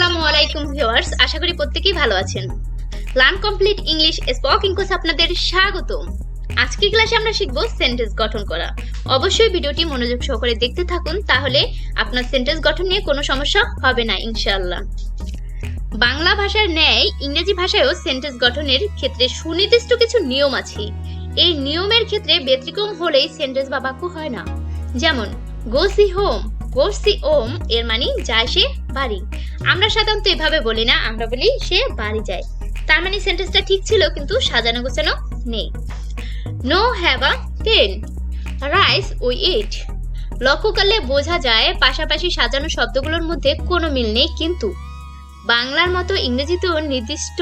আসসালামু আলাইকুম ভিউয়ার্স, আশা করি প্রত্যেকেই ভালো আছেন। লার্ন কমপ্লিট ইংলিশ স্পোকেন কোর্সে আপনাদের স্বাগত। আজকের ক্লাসে আমরা শিখব সেন্টেন্স গঠন করা। অবশ্যই ভিডিওটি মনোযোগ সহকারে দেখতে থাকুন, তাহলে আপনার সেন্টেন্স গঠন নিয়ে কোনো সমস্যা হবে না ইনশাআল্লাহ। বাংলা ভাষার ন্যায় ইংরেজি ভাষায়ও সেন্টেন্স গঠনের ক্ষেত্রে সুনির্দিষ্ট কিছু নিয়ম আছে। এই নিয়মের ক্ষেত্রে ব্যতিক্রম হলেই সেন্টেন্স বা বাক্য হয় না। যেমন গো সি হোম, গো সি ওম এর মানে যায় সে বাড়ি। আমরা সাধারণত এভাবে বলি না, আমরা বলি সে বাড়ি যায়। তার মানে সেন্টেন্সটা ঠিক ছিল কিন্তু সাজানো গোছানো নেই। No have a pen, rice we eat. লক্ষ্য করলে বোঝা যায় পাশাপাশি সাজানো শব্দগুলোর মধ্যে কোনো মিল নেই, কিন্তু বাংলার মতো ইংরেজিতেও নির্দিষ্ট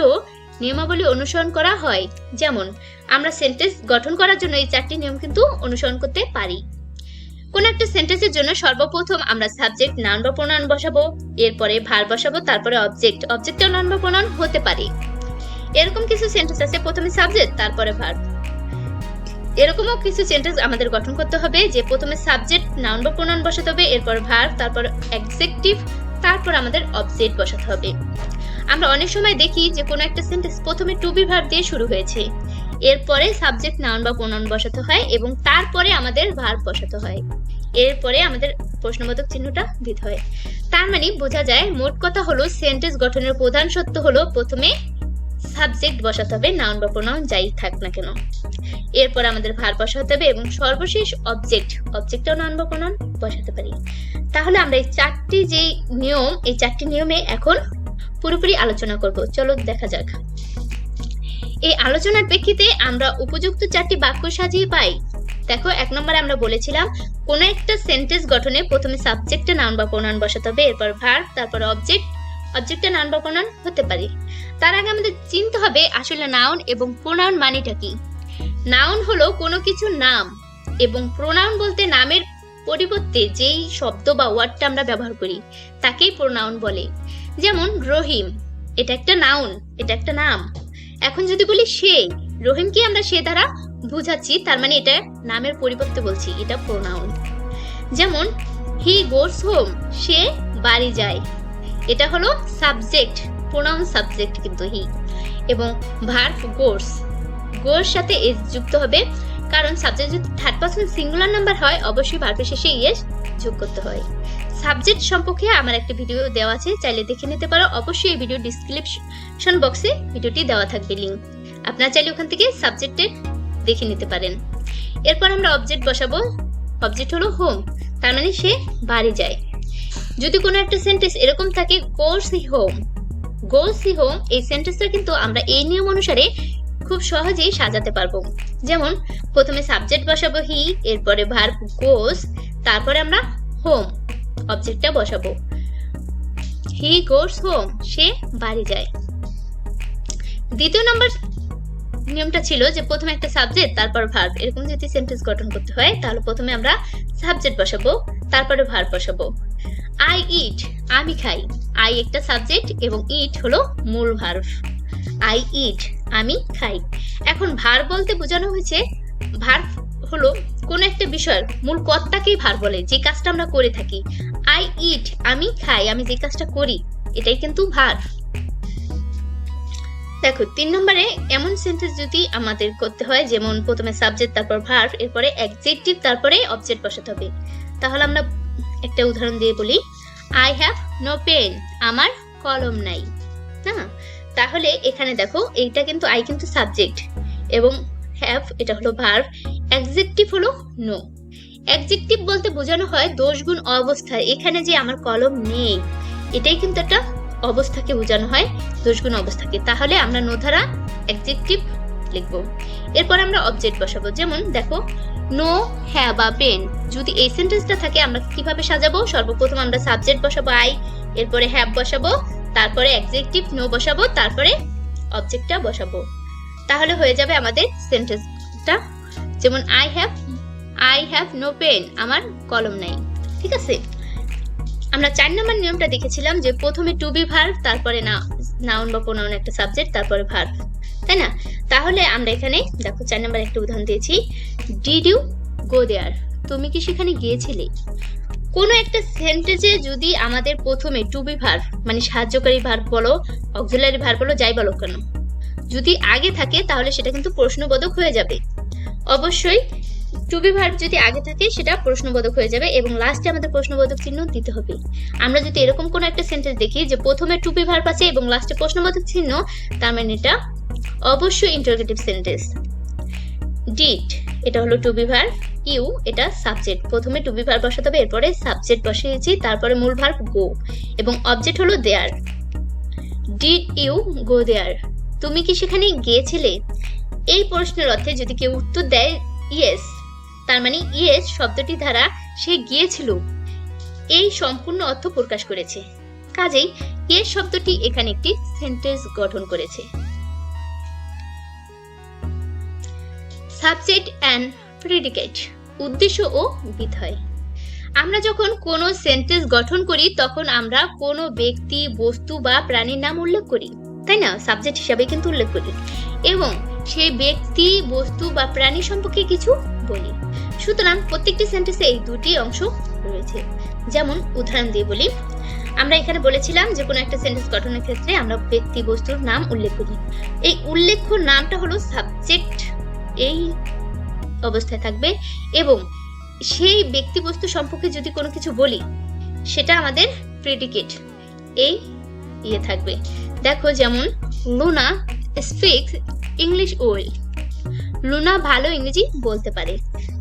নিয়মাবলী অনুসরণ করা হয়। যেমন আমরা সেন্টেন্স গঠন করার জন্য এই 4টি নিয়ম কিন্তু অনুসরণ করতে পারি। কোন একটা সেন্টেন্সের জন্য সর্বপ্রথম আমরা সাবজেক্ট, নাউন বা প্রোনাউন বসাবো, এরপরে ভার্ব বসাবো, তারপরে অবজেক্ট। অবজেক্টও নাউন বা প্রোনাউন হতে পারে। এরকম কিছু সেন্টেন্স আছে প্রথমে সাবজেক্ট তারপরে ভার্ব। এরকমও কিছু সেন্টেন্স আমাদের গঠন করতে হবে যে প্রথমে সাবজেক্ট, নাউন বা প্রোনাউন বসাতে হবে, এরপর ভার্ব, তারপর অ্যাডজেক্টিভ, তারপর আমাদের অবজেক্ট বসাতে হবে। আমরা অনেক সময় দেখি যে কোনো একটা সেন্টেন্স প্রথমে টু বি ভার্ব দিয়ে শুরু হয়েছে, এরপরে সাবজেক্ট, নাউন বা প্রোনাউন বসাতে হয় এবং তারপরে আমাদের ভার্ব বসাতে হয়, এরপরে আমাদের প্রশ্নবোধক চিহ্নটা দিতে হয়। তার মানে বোঝা যায় মোট কথা হলো সেন্টেন্স গঠনের প্রধান সত্য হলো প্রথমে সাবজেক্ট বসাতে হবে, নাউন বা প্রোনাউন যাই থাক না কেন, এরপর আমাদের ভার্ব বসাতে হবে এবং সর্বশেষ অবজেক্ট। অবজেক্টও নাউন বা প্রোনাউন বসাতে পারি। তাহলে আমরা এই 4টি যে নিয়ম, এই 4টি নিয়মে এখন পুরোপুরি আলোচনা করব। চলো দেখা যাক। এই আলোচনার প্রেক্ষিতে আমরা উপযুক্ত 4টি বাক্য সাজিয়ে পাই। দেখো, 1 নম্বরে আমরা বলেছিলাম কোন একটা সেন্টেন্স গঠনে প্রথমে সাবজেক্টে নাউন বা প্রোনাউন বসাতে হবে, এরপর ভার্ব, তারপর অবজেক্ট। অবজেক্টে নাউন বা প্রোনাউন হতে পারে। তার আগে আমাদের চিনতে হবে আসলে নাউন এবং প্রোনাউন মানেটা কি। নাউন হলো কোনো কিছু নাম, এবং প্রোনাউন বলতে নামের পরিবর্তে যেই শব্দ বা ওয়ার্ডটা আমরা ব্যবহার করি তাকেই প্রোনাউন বলে। যেমন রহিম, এটা একটা নাউন, এটা একটা নাম। এখন যদি বলি সে, রহিমকে আমরা সে দ্বারা বুঝাচ্ছি, তার মানে এটা নামের পরিবর্তে বলছি, এটা প্রোনাউন। যেমন হি গোস হোম, সে বাড়ি যায়, এটা হলো সাবজেক্ট, প্রোনাউন সাবজেক্ট কিন্তু হি। এবং ভার্ব গোস, গোর সাথে এস যুক্ত হবে, কারণ সাবজেক্ট যদি থার্ড পারসন সিঙ্গুলার নাম্বার হয় অবশ্যই ভার্বের শেষে এস যোগ করতে হয়। সাবজেক্ট সম্পর্কে আমার একটা ভিডিও দেওয়া আছে, চাইলে দেখে নিতে পারো। অবশ্যই এই ভিডিও ডিসক্রিপশন বক্সে ভিডিওটি দেওয়া থাকবে লিংক, আপনারা চাইলে ওখান থেকে সাবজেক্টের দেখে নিতে পারেন। এরপর আমরা অবজেক্ট বসাবো। অবজেক্ট হলো হোম, তার মানে সে বাড়ি যায়। যদি কোনো একটা সেন্টেন্স এরকম থাকে গোস হি হোম, গোস হি হোম, এই সেন্টেন্সটা কিন্তু আমরা এই নিয়ম অনুসারে খুব সহজেই সাজাতে পারবো। যেমন প্রথমে সাবজেক্ট বসাবো হি, এরপরে ভার্ব গোস, তারপরে আমরা হোম অবজেক্টটা বসাবো। হি গোস হোম, সে বাড়ি যায়। দ্বিতীয় নম্বর নিয়মটা ছিল যে প্রথমে একটা সাবজেক্ট তারপর ভার্ব। এরকম যদি সেন্টেন্স গঠন করতে হয় তাহলে প্রথমে আমরা সাবজেক্ট বসাবো, তারপরে ভার্ব বসাবো। আই ইট, আমি খাই। আই একটা সাবজেক্ট এবং ইট হলো মূল ভার্ব। আই ইট, আমি খাই। এখন ভার্ব বলতে বোঝানো হয়েছে, ভার্ব হলো কোন একটা বিষয়ের মূল কর্তাকেই ভার্ব বলে, যে কাজটা আমরা করে থাকি। আই ইট, আমি খাই, আমি যে কাজটা করি, এটাই কিন্তু ভার্ব। দেখো 3 নম্বরে এমন সেন্টেন্স যদি আমাদের করতে হয়, যেমন প্রথমে সাবজেক্ট তারপর ভার্ব, এরপরে অ্যাডজেক্টিভ, তারপরে অবজেক্ট বসাতে হবে। তাহলে আমরা একটা উদাহরণ দিয়ে বলি, আই হ্যাভ নো পেন, আমার কলম নাই। না, তাহলে এখানে দেখো এইটা কিন্তু আই কিন্তু সাবজেক্ট এবং হ্যাভ এটা হলো ভার্ব, অ্যাডজেক্টিভ হলো নো। অ্যাডজেক্টিভ বলতে বোঝানো হয় দোষ গুণ অবস্থা। এখানে যে আমার কলম নেই, এটাই কিন্তু একটা অবস্থাকে বোঝানো হয়, দোষ গুণ অবস্থাকে। তাহলে আমরা নো ধারা অ্যাডজেক্টিভ লিখবো। এরপর আমরা অবজেক্ট বসাবো। যেমন দেখো নো হ্যাভ আ পেন, যদি এই সেন্টেন্সটা থাকে আমরা কিভাবে সাজাবো? সর্বপ্রথম আমরা সাবজেক্ট বসাবো আই, এরপরে হ্যাভ বসাবো, তারপরে অ্যাডজেক্টিভ নো বসাবো, তারপরে অবজেক্টটা বসাবো। তাহলে হয়ে যাবে আমাদের সেন্টেন্সটা। যেমন আই হ্যাভ নো পেন, আমার কলম নাই। ঠিক আছে, আমরা 4 নম্বর নিয়মটা দেখেছিলাম যে প্রথমে টু বি ভার্ব, তারপরে নাউন বা প্রোনাউন একটা সাবজেক্ট, তারপরে ভার্ব, তাই না? তাহলে আমরা এখানে দেখো 4 নম্বর একটা উদাহরণ দিয়েছি, ডিড ইউ গো দেয়ার, তুমি কি সেখানে গিয়েছিলে? কোনো একটা সেন্টেন্সে যদি আমাদের প্রথমে টু বি ভার্ব মানে সাহায্যকারী ভার্ব বলো, অক্সিলারি ভার্ব বলো, যাই বলো কেন, যদি আগে থাকে তাহলে সেটা কিন্তু প্রশ্নবোধক হয়ে যাবে। অবশ্যই টু বি ভার্ব যদি আগে থাকে সেটা প্রশ্নবোধক হয়ে যাবে এবং লাস্টে আমাদের প্রশ্নবোধক চিহ্ন দিতে হবে। আমরা যদি এরকম কোনো একটা সেন্টেন্স দেখি যে প্রথমে টু বি ভার্ব আছে এবং লাস্টে প্রশ্নবোধক চিহ্ন, তার মানে এটা অবশ্যই ইন্টারোগেটিভ সেন্টেন্স। ডিড এটা হলো টু বি ভার্ব, ইউ এটা সাবজেক্ট, প্রথমে টু বি ভার্ব বসাতে হবে, এরপরে সাবজেক্ট বসিয়েছি, তারপরে মূল ভার্ব গো এবং অবজেক্ট হলো দেয়ার। ডিড ইউ গো দেয়ার, তুমি কি সেখানে গিয়েছিলে? এই প্রশ্নের অর্থে যদি কেউ উত্তর দেয় ইয়েস, তার মানে ইয়েস শব্দটি দ্বারা সে গিয়েছিল এই সম্পূর্ণ অর্থ প্রকাশ করেছে। কাজেই ইয়েস শব্দটি এখানে একটি সেন্টেন্স গঠন করেছে। সাবজেক্ট অ্যান্ড প্রেডিকেট, উদ্দেশ্য ও বিধেয়। আমরা যখন কোনো সেন্টেন্স গঠন করি তখন আমরা কোনো ব্যক্তি, বস্তু বা প্রাণীর নাম উল্লেখ করি, তাই না? সাবজেক্ট হিসাবে কিন্তু উল্লেখ করি এবং সেই ব্যক্তি, বস্তু বা প্রাণী সম্পর্কে কিছু বলি। সুতরাং প্রত্যেকটি সেন্টেন্সে এই দুটি অংশ রয়েছে। যেমন উদাহরণ দিয়ে বলি, আমরা এখানে বলেছিলাম যে কোনো একটা সেন্টেন্স গঠনের ক্ষেত্রে আমরা ব্যক্তি, বস্তুর নাম উল্লেখ করি। এই উল্লেখ্য নামটা হলো সাবজেক্ট, এই অবস্থায় থাকবে এবং সেই ব্যক্তি, বস্তু সম্পর্কে যদি কোনো কিছু বলি সেটা আমাদের প্রেডিকেট, এই থাকবে। দেখো যেমন Luna speaks English well, Luna ভালো ইংরেজি বলতে পারে,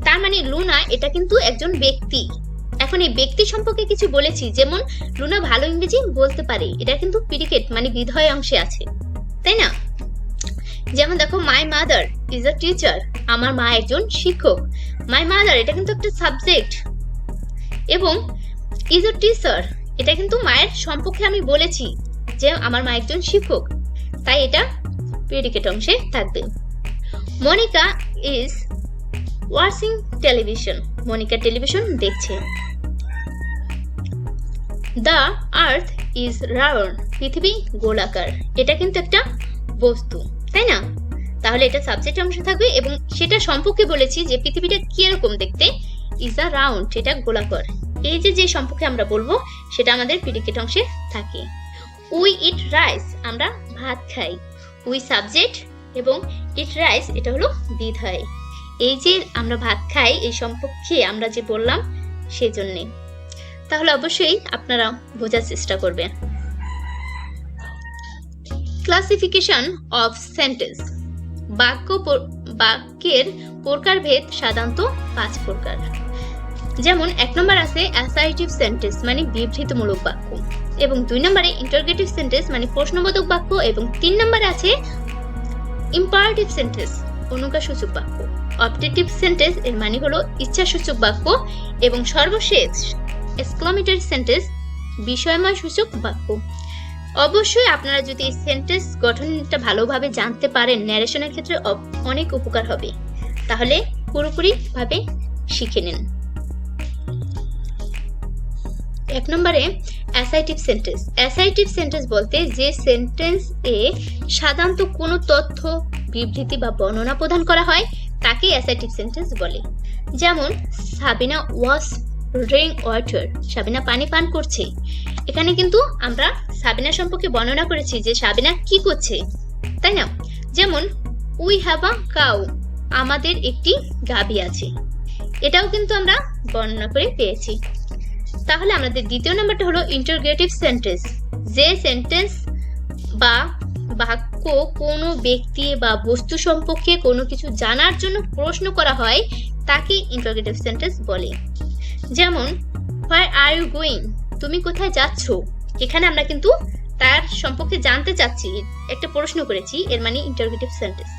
তার মানে লুনা এটা কিন্তু একজন ব্যক্তি। এখন এই ব্যক্তি সম্পর্কে কিছু বলেছি, যেমন লুনা ভালো ইংরেজি বলতে পারে, এটা কিন্তু প্রেডিকেট মানে বিধেয় অংশে আছে, তাই না? যেমন দেখো my mother is a teacher, আমার মা একজন শিক্ষক। মাই মাদার এটা কিন্তু একটা সাবজেক্ট এবং ইজ আ টিচার এটা কিন্তু মায়ের সম্পর্কে আমি বলেছি যে আমার মা একজন শিক্ষক, তাই এটা প্রেডিকেট অংশে থাকবে। Monica is watching television, Monica television দেখছে। দ্য আর্থ ইজ রাউন্ড, পৃথিবী গোলাকার, এটা কিন্তু একটা বস্তু, তাই না? তাহলে এটা সাবজেক্ট অংশে থাকবে এবং সেটা সম্পর্কে বলেছি যে পৃথিবীটা কিরকম দেখতে, ইজ আ রাউন্ড এটা গোলাকার। এই যে সম্পর্কে আমরা বলবো সেটা আমাদের প্রেডিকেট অংশে থাকে। উই ইট রাইস, আমরা ভাত খাই, উই সাবজেক্ট এবং ইট রাইস এটা হলো বিধেয়। এই যে আমরা ভাত খাই এই সম্পর্কে আমরা যে বললাম সেই জন্যে। তাহলে অবশ্যই আপনারা বোঝার চেষ্টা করবেন। ক্লাসিফিকেশন অফ সেন্টেন্স, বাক্যের প্রকারভেদ সাধারণত 5 প্রকার। যেমন 1 নম্বর আছে অ্যাসার্টিভ সেন্টেন্স মানে বিবৃতিমূলক বাক্য এবং 2 নম্বরে ইন্টারোগেটিভ সেন্টেন্স মানে প্রশ্নবোধক বাক্য এবং 3 নম্বরে আছে ইম্পারেটিভ সেন্টেন্স অনুজ্ঞাসূচক বাক্য। অবজেক্টিভ সেন্টেন্স এর মানে হলো ইচ্ছাসূচক বাক্য এবং সর্বশেষ এক্সক্লামেটরি সেন্টেন্স বিষয়ময় সূচক বাক্য। অবশ্যই আপনারা যদি এই সেন্টেন্স গঠনটা ভালোভাবে জানতে পারেন ন্যারেশনের ক্ষেত্রে অনেক উপকার হবে, তাহলে পুরোপুরি ভাবে শিখে নিন। 1 নম্বরে অ্যাসার্টিভ সেন্টেন্স। অ্যাসার্টিভ সেন্টেন্স বলতে যে সেন্টেন্স এ সাধারণত কোনো তথ্য, বিবৃতি বা বর্ণনা প্রদান করা হয় তাকে অ্যাসার্টিভ সেন্টেন্স বলে। যেমন সাবিনা ওয়াজ ড্রিঙ্ক ওয়াটার, সাবিনা পানি পান করছে। এখানে কিন্তু আমরা সাবিনা সম্পর্কে বর্ণনা করেছি যে সাবিনা কি করছে, তাই না? যেমন উই হ্যাভ আ কাউ, আমাদের একটি গাভী আছে, এটাও কিন্তু আমরা বর্ণনা করে পেয়েছি। তাহলে আমাদের দ্বিতীয় নাম্বারটা হলো ইন্টারোগেটিভ সেন্টেন্স। যে সেন্টেন্স বা বাক্য কোনো ব্যক্তি বা বস্তু সম্পর্কে কোনো কিছু জানার জন্য প্রশ্ন করা হয় তাকে ইন্টারোগেটিভ সেন্টেন্স বলে। যেমন হোয়ার আর ইউ গোয়িং, তুমি কোথায় যাচ্ছ, এখানে আমরা কিন্তু তার সম্পর্কে জানতে চাচ্ছি, একটা প্রশ্ন করেছি, এর মানে ইন্টারোগেটিভ সেন্টেন্স।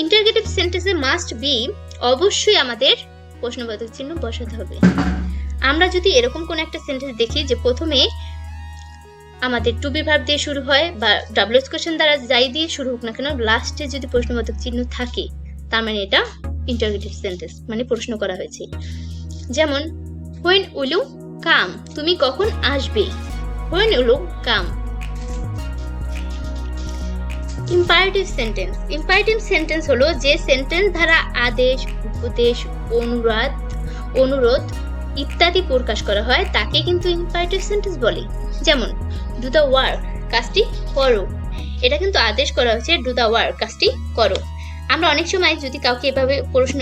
ইন্টারোগেটিভ সেন্টেন্সে মাস্ট বি, অবশ্যই আমাদের প্রশ্নবোধক চিহ্ন বসাতে হবে। আমরা যদি এরকম কোন একটা সেন্টেন্স দেখি যে প্রথমে আমাদের টু বি ভার্ব দিয়ে শুরু হয় বা ডাব্লিউএস কোশ্চেন দ্বারা যাই দিয়ে শুরু হোক না কেন, লাস্টে যদি প্রশ্নবোধক চিহ্ন থাকে তার মানে এটা ইন্টারোগেটিভ সেন্টেন্স মানে প্রশ্ন করা হয়েছে। যেমন when will you come, তুমি কখন আসবে, when will you come। Imperative sentence. Imperative sentence হলো যে সেন্টেন্স দ্বারা আদেশ, উপদেশ, অনুরোধ ইত্যাদি প্রকাশ করা হয় তাকে কিন্তু ইম্পারেটিভ সেন্টেন্স বলে। যেমন ডু দ্য ওয়ার্ক, কাজটি করো। এটা কিন্তু আদেশ করা হয়েছে, ডু দ্য ওয়ার্ক, কাজটি করো। আমরা অনেক সময় যদি কাউকে এভাবে প্রশ্ন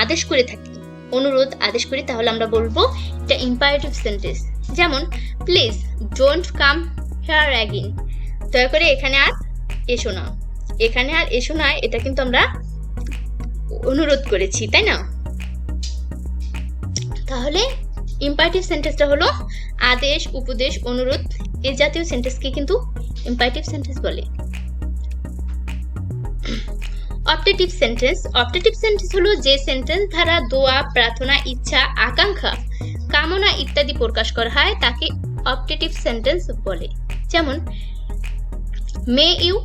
আদেশ করে থাকি, অনুরোধ আদেশ করি, তাহলে আমরা বলবো এটা ইম্পারেটিভ সেন্টেন্স। যেমন please don't come here again, দয়া করে এখানে আর এসো না। এখানে আর এসো না, এটা কিন্তু আমরা অনুরোধ করেছি, তাই না? তাহলে ইম্পারেটিভ সেন্টেন্সটা হলো আদেশ, উপদেশ, অনুরোধ এই জাতীয় সেন্টেন্সকে কিন্তু ইম্পারেটিভ সেন্টেন্স বলে। Optative sentence. অপটেটিভ সেন্টেন্স হলো যে সেন্টেন্স দ্বারা দোয়া, প্রার্থনা, ইচ্ছা, আকাঙ্ক্ষা, কামনা ইত্যাদি প্রকাশ করা হয় তাকে অপটেটিভ সেন্টেন্স বলে। যেমন মে ইউ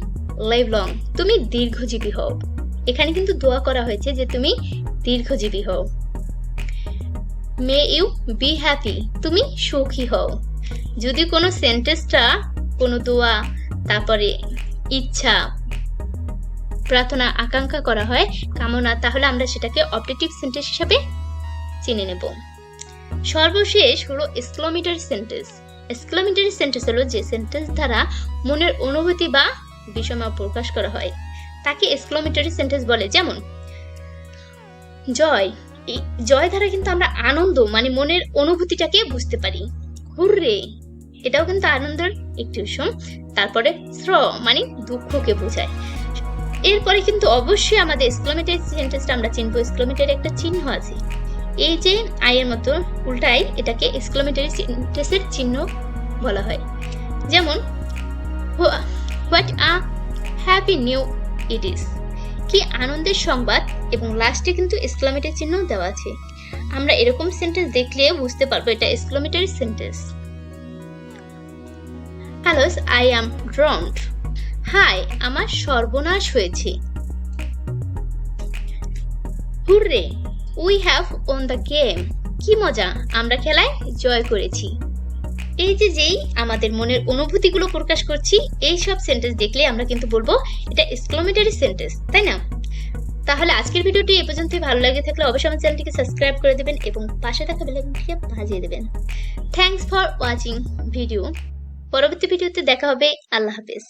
লিভ লং, তুমি দীর্ঘজীবী হও। এখানে কিন্তু দোয়া করা হয়েছে যে তুমি দীর্ঘজীবী হও। মে ইউ বি হ্যাপি, তুমি সুখী হও। যদি কোনো সেন্টেন্সটা কোনো দোয়া, তারপরে ইচ্ছা, প্রার্থনা, আকাঙ্ক্ষা করা হয়, কামনা, তাহলে আমরা সেটাকে অপটেটিভ সেন্টেন্স হিসাবে চিনে নেব। সর্বশেষ হলো এক্সক্লামেটরি সেন্টেন্স। এক্সক্লামেটরি সেন্টেন্স হলো যে সেন্টেন্স দ্বারা মনের অনুভূতি বা বিষয় প্রকাশ করা হয় তাকে এক্সক্লামেটরি সেন্টেন্স বলে। যেমন জয়, জয় দ্বারা কিন্তু আমরা আনন্দ মনের অনুভূতিটাকে বুঝতে পারি। হুররে, এটাও কিন্তু আনন্দের একটি উৎসব। তারপরে শ্র দুঃখকে বোঝায়। এরপরে কিন্তু অবশ্যই আমাদের এক্সক্লামেটরি সেন্টেন্সটা আমরা চিনবো। এক্সক্লামেটরি একটা চিহ্ন আছে, এই যে আই এর মতো উল্টাই, এটাকে এক্সক্লামেটরি সেন্টেন্সের চিহ্ন বলা হয়। যেমন what a happy knew it is, কি আনন্দের সংবাদ, এবং লাস্টে কিন্তু এক্সক্লামেটরি চিহ্ন দেওয়া আছে। আমরা এরকম সেন্টেন্স দেখলে বুঝতে পারবো এটা exclamatory sentence. Alas I am drowned, হাই আমার সর্বনাশ হয়েছে। Hurrah we have won the game, কি মজা আমরা খেলায় জয় করেছি। এই যে যেই আমাদের মনের অনুভূতিগুলো প্রকাশ করছি, এই সব সেন্টেন্স দেখলে আমরা কিন্তু বলবো এটা এক্সক্লামেটরি সেন্টেন্স, তাই না? তাহলে আজকের ভিডিওটি এই পর্যন্তই। ভালো লাগে থাকলে অবশ্যই আমার চ্যানেলটিকে সাবস্ক্রাইব করে দেবেন এবং পাশে থাকা বেল আইকনটিকে বাজিয়ে দেবেন। Thanks for watching video. পরবর্তী ভিডিওতে দেখা হবে। আল্লাহ হাফেজ।